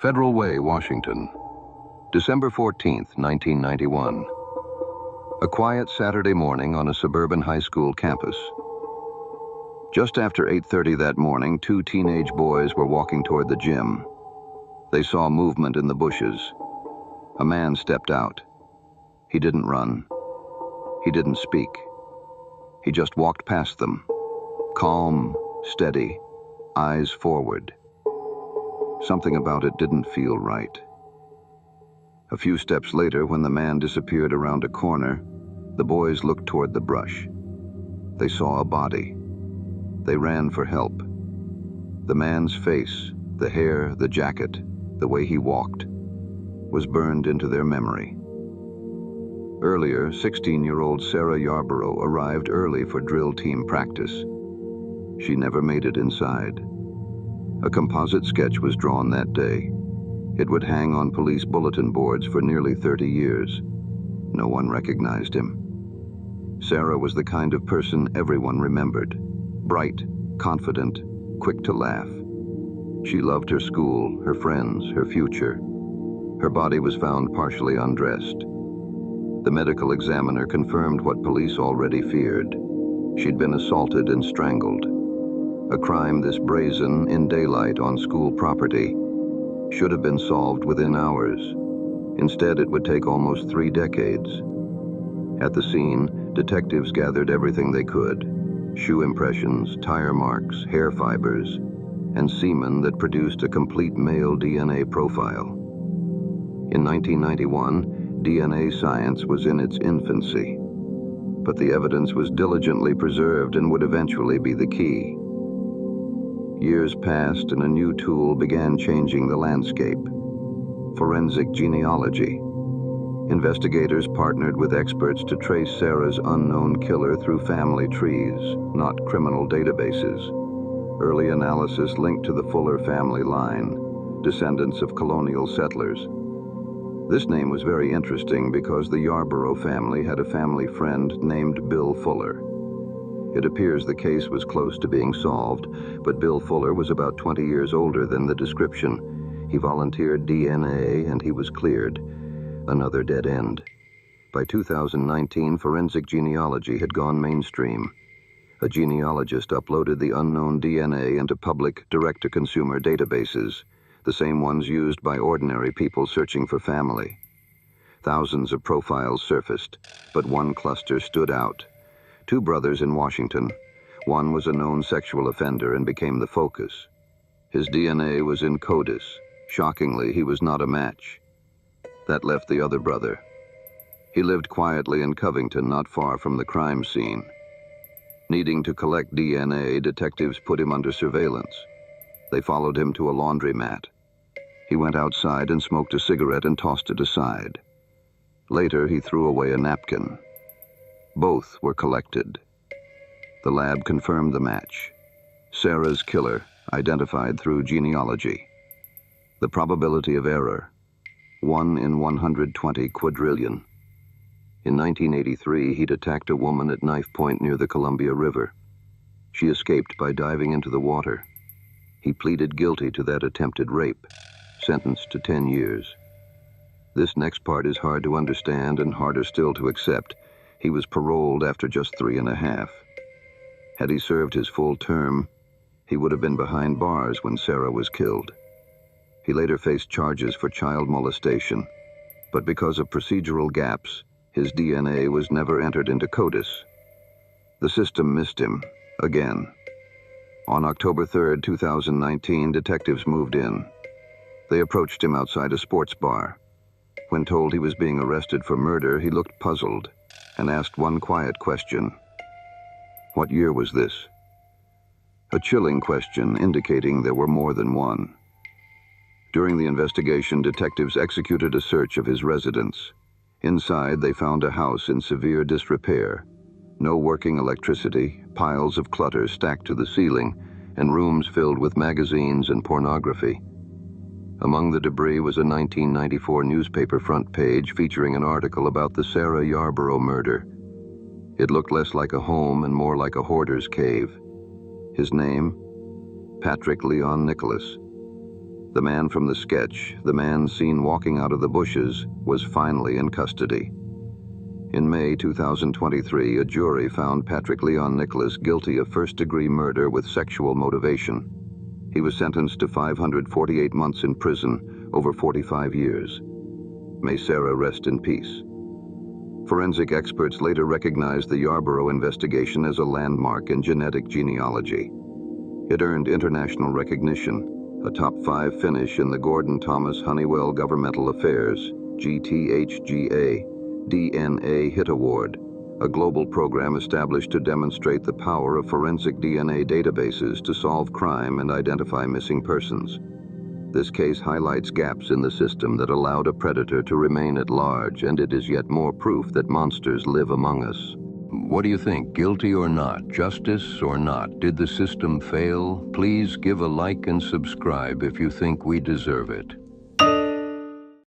Federal Way, Washington, December 14th, 1991. A quiet Saturday morning on a suburban high school campus. Just after 8:30 that morning, two teenage boys were walking toward the gym. They saw movement in the bushes. A man stepped out. He didn't run. He didn't speak. He just walked past them, calm, steady, eyes forward. Something about it didn't feel right. A few steps later, when the man disappeared around a corner, the boys looked toward the brush. They saw a body. They ran for help. The man's face, the hair, the jacket, the way he walked, was burned into their memory. Earlier, 16-year-old Sarah Yarborough arrived early for drill team practice. She never made it inside. A composite sketch was drawn that day. It would hang on police bulletin boards for nearly 30 years. No one recognized him. Sarah was the kind of person everyone remembered. Bright, confident, quick to laugh. She loved her school, her friends, her future. Her body was found partially undressed. The medical examiner confirmed what police already feared. She'd been assaulted and strangled. A crime this brazen, in daylight on school property, should have been solved within hours. Instead, it would take almost 3 decades. At the scene, detectives gathered everything they could: shoe impressions, tire marks, hair fibers, and semen that produced a complete male DNA profile. In 1991, DNA science was in its infancy, but the evidence was diligently preserved and would eventually be the key. Years passed and a new tool began changing the landscape: forensic genealogy. Investigators partnered with experts to trace Sarah's unknown killer through family trees, not criminal databases. Early analysis linked to the Fuller family line, descendants of colonial settlers. This name was very interesting because the Yarborough family had a family friend named Bill Fuller. It appears the case was close to being solved, but Bill Fuller was about 20 years older than the description. He volunteered DNA and he was cleared. Another dead end. By 2019, forensic genealogy had gone mainstream. A genealogist uploaded the unknown DNA into public, direct-to-consumer databases, the same ones used by ordinary people searching for family. Thousands of profiles surfaced, but one cluster stood out. 2 brothers in Washington. One was a known sexual offender and became the focus. His DNA was in CODIS. Shockingly, he was not a match. That left the other brother. He lived quietly in Covington, not far from the crime scene. Needing to collect DNA, detectives put him under surveillance. They followed him to a laundromat. He went outside and smoked a cigarette and tossed it aside. Later, he threw away a napkin. Both were collected. The lab confirmed the match. Sarah's killer, identified through genealogy. The probability of error: 1 in 120 quadrillion. In 1983, he'd attacked a woman at knife point near the Columbia River. She escaped by diving into the water. He pleaded guilty to that attempted rape, sentenced to 10 years. This next part is hard to understand and harder still to accept. He was paroled after just 3.5. Had he served his full term, he would have been behind bars when Sarah was killed. He later faced charges for child molestation, but because of procedural gaps, his DNA was never entered into CODIS. The system missed him, again. On October 3, 2019, detectives moved in. They approached him outside a sports bar. When told he was being arrested for murder, he looked puzzled and asked one quiet question: "What year was this?" A chilling question indicating there were more than one. During the investigation, detectives executed a search of his residence. Inside, they found a house in severe disrepair. No working electricity, piles of clutter stacked to the ceiling, and rooms filled with magazines and pornography. Among the debris was a 1994 newspaper front page featuring an article about the Sarah Yarborough murder. It looked less like a home and more like a hoarder's cave. His name? Patrick Leon Nicholas. The man from the sketch, the man seen walking out of the bushes, was finally in custody. In May 2023, a jury found Patrick Leon Nicholas guilty of first-degree murder with sexual motivation. He was sentenced to 548 months in prison, over 45 years. May Sarah rest in peace. Forensic experts later recognized the Yarborough investigation as a landmark in genetic genealogy. It earned international recognition, a top 5 finish in the Gordon Thomas Honeywell Governmental Affairs (GTHGA) DNA Hit Award, a global program established to demonstrate the power of forensic DNA databases to solve crime and identify missing persons. This case highlights gaps in the system that allowed a predator to remain at large, and it is yet more proof that monsters live among us. What do you think? Guilty or not? Justice or not? Did the system fail? Please give a like and subscribe if you think we deserve it.